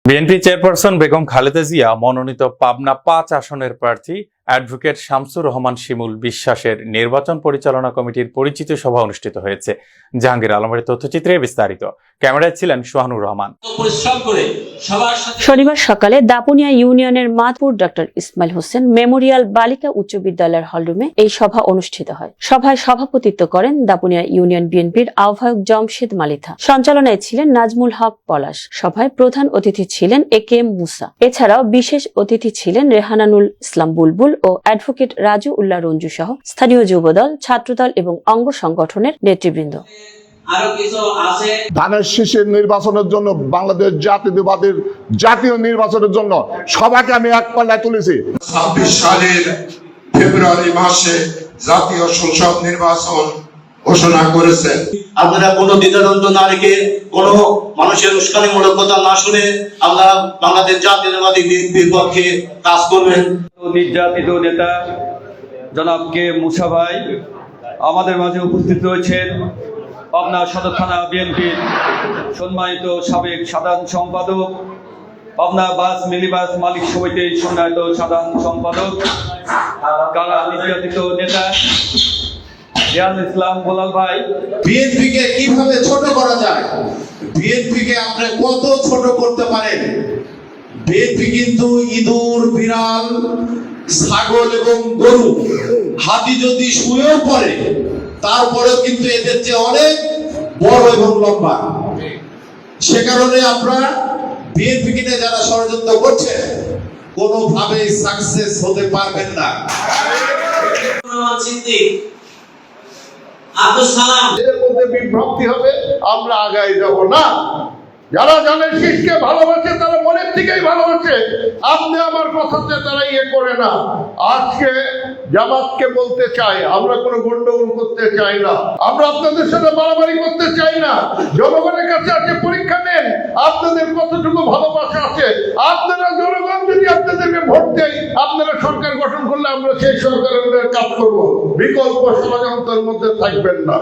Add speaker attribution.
Speaker 1: BNP chairperson Begum Khaleda Zia মনোনীত পাবনা ৫ আসনের প্রার্থী অ্যাডভোকেট শামসুর রহমান শিমুল বিশ্বাসের নির্বাচন পরিচালনা কমিটির পরিচিতি সভা অনুষ্ঠিত হয়েছে। জাহাঙ্গীর আলমের তথ্যচিত্রে বিস্তারিত। ক্যামেরায় ছিলেন সোহানুর রহমান।
Speaker 2: শনিবার সকালে দাপুনিয়া ইউনিয়নের মাদপুর ডক্টর ইসমাইল হোসেন মেমোরিয়াল বালিকা উচ্চ বিদ্যালয়ের হলরুমে এই সভা অনুষ্ঠিত হয়। সভায় সভাপতিত্ব করেন দাপুনিয়া ইউনিয়ন বিএনপির আহ্বায়ক জমশেদ মালিথা। সঞ্চালনায় ছিলেন নাজমুল হক পলাশ। সভায় প্রধান অতিথি ছিলেন এ.কে.এম. মুসা। এছাড়াও বিশেষ অতিথি ছিলেন রেহানানুল ইসলাম বুলবুল ও অ্যাডভোকেট রাজু উল্লাহ রঞ্জু সহ স্থানীয় যুবদল, ছাত্রদল এবং অঙ্গ সংগঠনের নেতৃবৃন্দ।
Speaker 3: ধানের শীষের নির্বাচনের জন্য, বাংলাদেশ জাতীয়তাবাদের জাতীয় নির্বাচনের জন্য সবাইকে আমি এক পাল্লায় তুলেছি।
Speaker 4: ২৬ সালের ফেব্রুয়ারি মাসে জাতীয় সংসদ নির্বাচন ঘোষণা করেছেন।
Speaker 5: আপনারা কোনো দ্বিধাদ্বন্দ্ব না রেখে, কোনো মানুষের উস্কানিমূলক কথা না শুনে আমরা বাংলাদেশ জাতীয়তাবাদী বিএনপির পক্ষে কাজ করবেন।
Speaker 6: নির্যাতিত নেতা জনাব কে মুসা ভাই আমাদের মাঝে উপস্থিত রয়েছেন। পাবনা সদর থানা বিএনপির সম্মানিত সাবেক সাধারণ সম্পাদক, পাবনা বাস মিনিবাস মালিক সমিতির সম্মানিত সাধারণ সম্পাদক, কারা নির্যাতিত নেতা ইসলাম গোলাল ভাই।
Speaker 7: বিএনপিকে কিভাবে ছোট করা যায়, বিএনপিকে আপনি কত ছোট করতে পারেন। বিএনপি কিন্তু ইঁদুর, বিড়াল, ছাগল এবং গরু, হাতি যদি শুয়েও পড়ে তারপরেও কিন্তু এদের চেয়ে অনেক বড় এবং লম্বা। সে কারণে আপনারা বিএনপিকে নিয়ে যারা ষড়যন্ত্র করছেন কোনোভাবেই সাকসেস হতে পারবেন না।
Speaker 3: এদের মধ্যে বিভ্রান্তি হবে, আমরা আগায় যাব না। যারা জানে শীষকে ভালোবাসে তারা মনের থেকেই ভালোবাসে। আপনি আমার কথাতে তারা করে না। আজকে জামাতকে বলতে চাই, আমরা কোনো গন্ডগোল করতে চাই না, আমরা আপনাদের সাথে বাড়াবাড়ি করতে চাই না। জনগণের কাছে আছে পরীক্ষা নেন, আপনাদের কতটুকু ভালোবাসা আছে। আপনারা জনগণ যদি আপনাদেরকে ভোট দেয়, আপনারা সরকার গঠন করলে আমরা সেই সরকারের কাজ করবো। বিকল্প ষড়যন্ত্রের মধ্যে থাকবেন না।